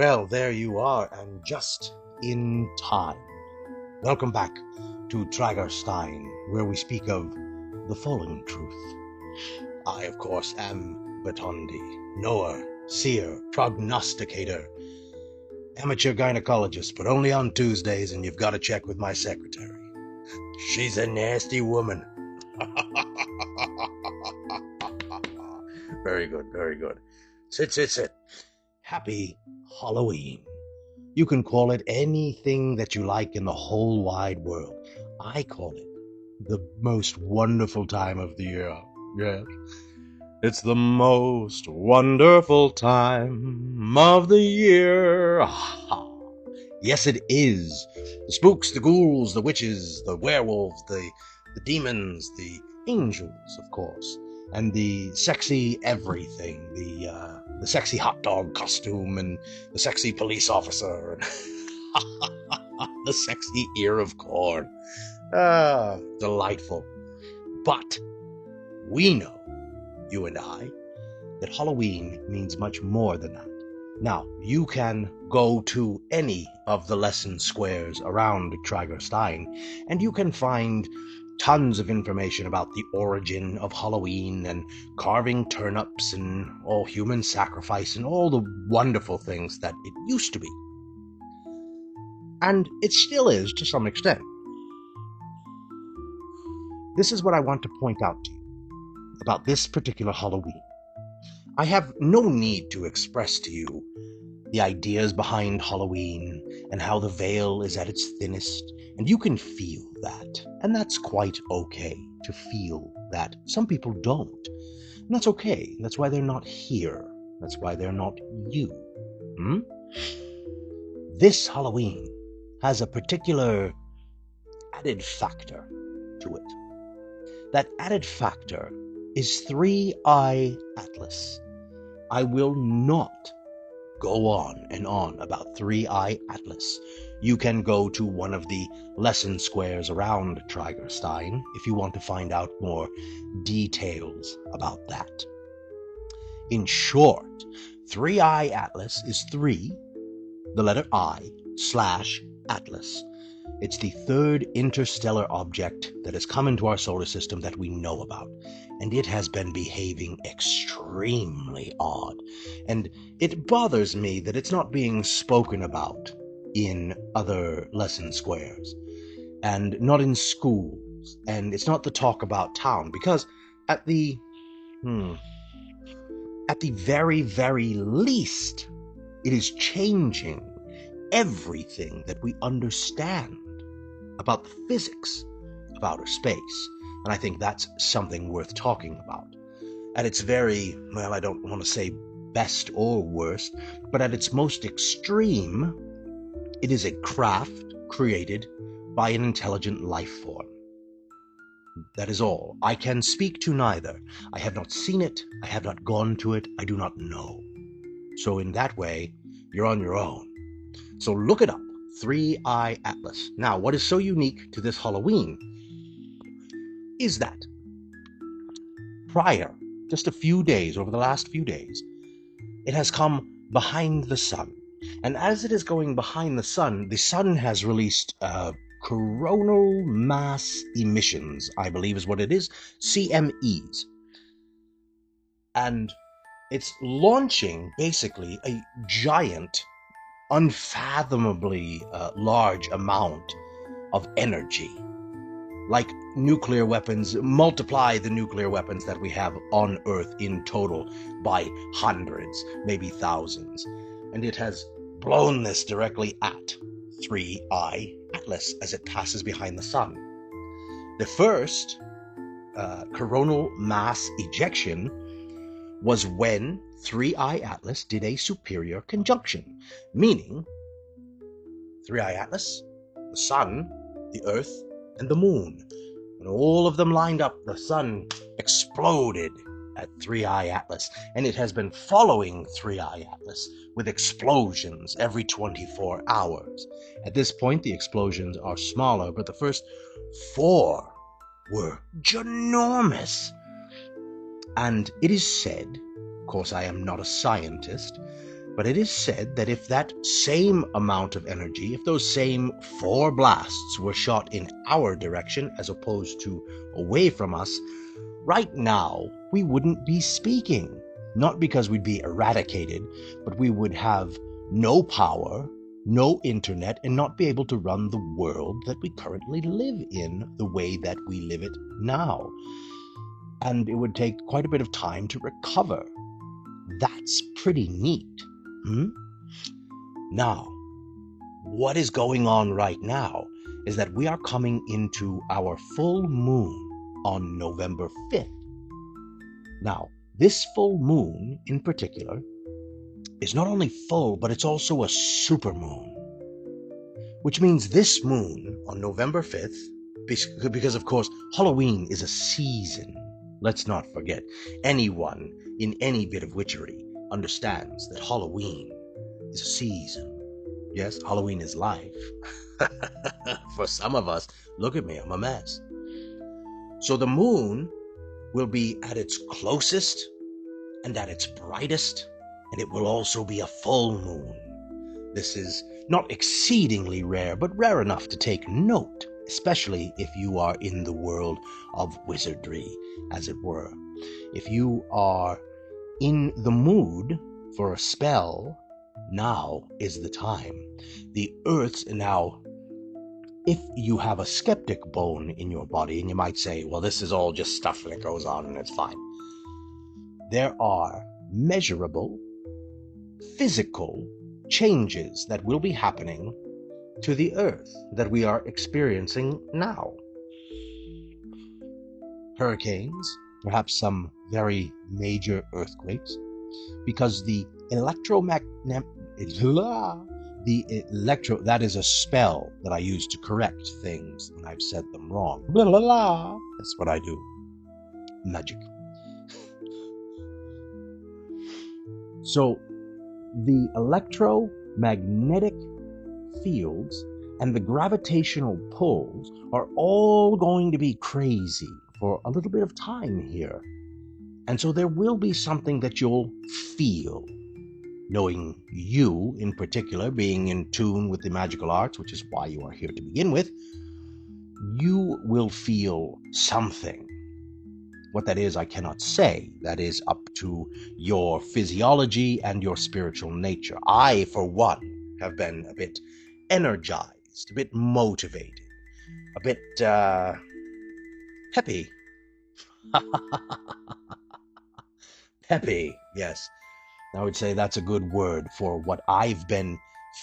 Well, there you are, and just in time. Welcome back to Tragerstein, where we speak of the fallen truth. I, of course, am Vitandi, knower, seer, prognosticator, amateur gynecologist, but only on Tuesdays, and you've got to check with my secretary. She's a nasty woman. Very good, very good. Sit. Happy Halloween. You can call it anything that you like in the whole wide world. I call it the most wonderful time of the year. Yes. It's the most wonderful time of the year. Yes, it is. The spooks, the ghouls, the witches, the werewolves, the demons, the angels, of course, and the sexy everything, the sexy hot dog costume, and the sexy police officer, and the sexy ear of corn. Delightful. But we know, you and I, that Halloween means much more than that. Now, you can go to any of the lesson squares around Tragerstein, and you can find tons of information about the origin of Halloween and carving turnips and human sacrifice and all the wonderful things that it used to be. And it still is to some extent. This is what I want to point out to you about this particular Halloween. I have no need to express to you the ideas behind Halloween and how the veil is at its thinnest, and you can feel that, and that's quite okay to feel that. Some people don't, and that's okay. That's why they're not here. That's why they're not you. This Halloween has a particular added factor to it. That added factor is 3-Eye Atlas. I will not go on and on about 3-Eye Atlas. You can go to one of the lesson squares around Tragerstein if you want to find out more details about that. In short, 3-Eye Atlas is 3, the letter I, / Atlas. It's the third interstellar object that has come into our solar system that we know about, and it has been behaving extremely odd. And it bothers me that it's not being spoken about in other lesson squares, and not in schools, and it's not the talk about town, because at the very, very least, it is changing everything that we understand about the physics of outer space. And I think that's something worth talking about. At its very, I don't want to say best or worst, but at its most extreme, it is a craft created by an intelligent life form. That is all. I can speak to neither. I have not seen it. I have not gone to it. I do not know. So in that way, you're on your own. So look it up, 3-Eye Atlas. Now, what is so unique to this Halloween is that prior, just a few days, over the last few days, it has come behind the sun. And as it is going behind the sun has released coronal mass emissions, I believe is what it is, CMEs. And it's launching basically a giant, unfathomably large amount of energy. Like nuclear weapons, multiply the nuclear weapons that we have on Earth in total by hundreds, maybe thousands. And it has blown this directly at 3-Eye Atlas as it passes behind the sun. The first coronal mass ejection was when 3-Eye Atlas did a superior conjunction, meaning 3-Eye Atlas, the sun, the earth, and the moon. When all of them lined up, the sun exploded at 3-Eye Atlas, and it has been following 3-Eye Atlas with explosions every 24 hours. At this point, the explosions are smaller, but the first 4 were ginormous. And it is said, of course I am not a scientist, But it is said that if that same amount of energy, if those same 4 blasts were shot in our direction as opposed to away from us, right now we wouldn't be speaking. Not because we'd be eradicated, but we would have no power, no internet, and not be able to run the world that we currently live in the way that we live it now. And it would take quite a bit of time to recover. That's pretty neat. Now, what is going on right now is that we are coming into our full moon on November 5th. Now, this full moon in particular is not only full, but it's also a supermoon, which means this moon on November 5th, because of course Halloween is a season. Let's not forget, anyone in any bit of witchery understands that Halloween is a season. Yes, Halloween is life. For some of us, look at me, I'm a mess. So the moon will be at its closest and at its brightest, and it will also be a full moon. This is not exceedingly rare, but rare enough to take note, especially if you are in the world of wizardry, as it were. If you are in the mood for a spell, now is the time. The earth's now, if you have a skeptic bone in your body, and you might say, well, this is all just stuff that goes on and it's fine. There are measurable, physical changes that will be happening to the earth that we are experiencing now. Hurricanes, perhaps some very major earthquakes, because the that is a spell that I use to correct things when I've said them wrong. Blah, blah, blah. That's what I do. Magic. So the electromagnetic fields and the gravitational pulls are all going to be crazy for a little bit of time here. And so there will be something that you'll feel. Knowing you, in particular, being in tune with the magical arts, which is why you are here to begin with, you will feel something. What that is, I cannot say. That is up to your physiology and your spiritual nature. I, for one, have been a bit energized, a bit motivated, a bit, peppy. Peppy, yes. I would say that's a good word for what I've been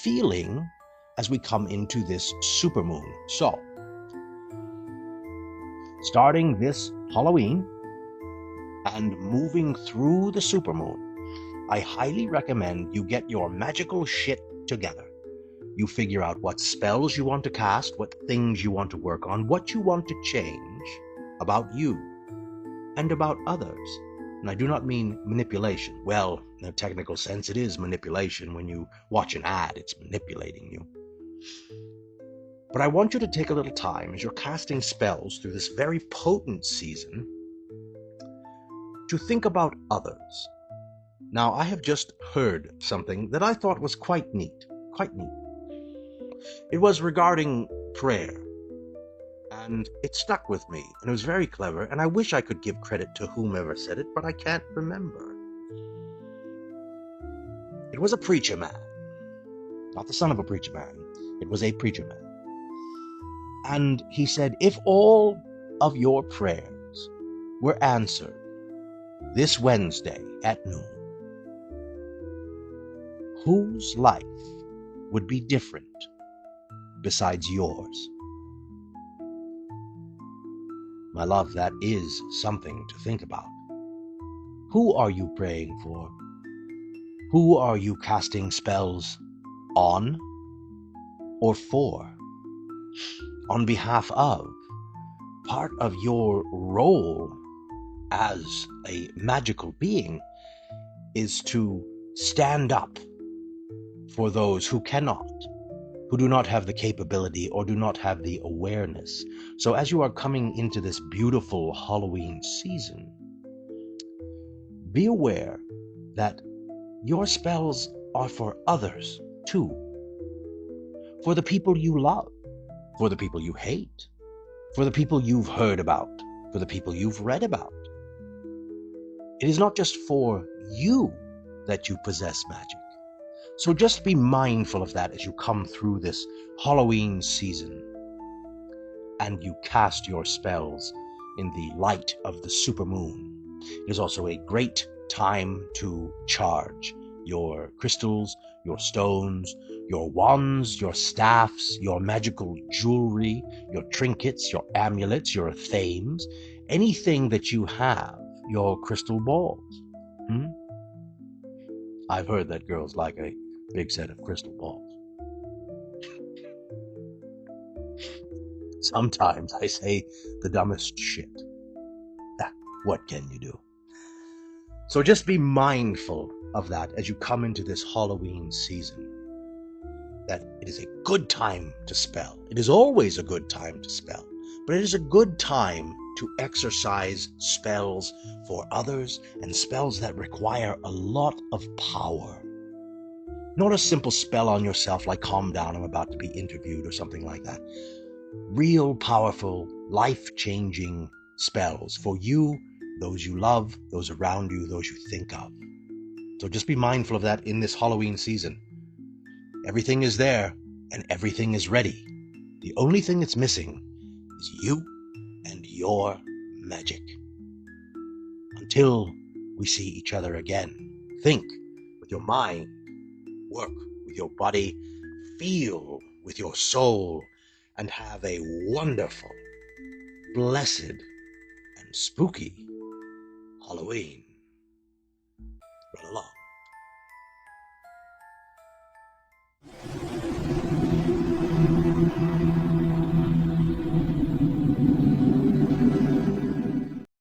feeling as we come into this supermoon. So, starting this Halloween and moving through the supermoon, I highly recommend you get your magical shit together. You figure out what spells you want to cast, what things you want to work on, what you want to change about you and about others. And I do not mean manipulation. Well, in a technical sense, it is manipulation. When you watch an ad, it's manipulating you. But I want you to take a little time as you're casting spells through this very potent season to think about others. Now, I have just heard something that I thought was quite neat. It was regarding prayer. And it stuck with me, and it was very clever, and I wish I could give credit to whomever said it, but I can't remember. It was a preacher man. Not the son of a preacher man. It was a preacher man. And he said, if all of your prayers were answered this Wednesday at noon, whose life would be different besides yours? My love, that is something to think about. Who are you praying for? Who are you casting spells on or for? On behalf of? Part of your role as a magical being is to stand up for those who cannot, who do not have the capability or do not have the awareness. So as you are coming into this beautiful Halloween season, be aware that your spells are for others too. For the people you love, for the people you hate, for the people you've heard about, for the people you've read about. It is not just for you that you possess magic. So just be mindful of that as you come through this Halloween season and you cast your spells in the light of the supermoon. It is also a great time to charge your crystals, your stones, your wands, your staffs, your magical jewelry, your trinkets, your amulets, your thames, anything that you have, your crystal balls. I've heard that girls like a big set of crystal balls. Sometimes I say the dumbest shit. What can you do? So just be mindful of that as you come into this Halloween season, that it is a good time to spell. It is always a good time to spell, but it is a good time to exercise spells for others and spells that require a lot of power. Not a simple spell on yourself like calm down, I'm about to be interviewed or something like that. Real powerful, life-changing spells for you, those you love, those around you, those you think of. So just be mindful of that in this Halloween season. Everything is there and everything is ready. The only thing that's missing is you and your magic. Until we see each other again, think with your mind, work with your body, feel with your soul, and have a wonderful, blessed, and spooky Halloween. Run along.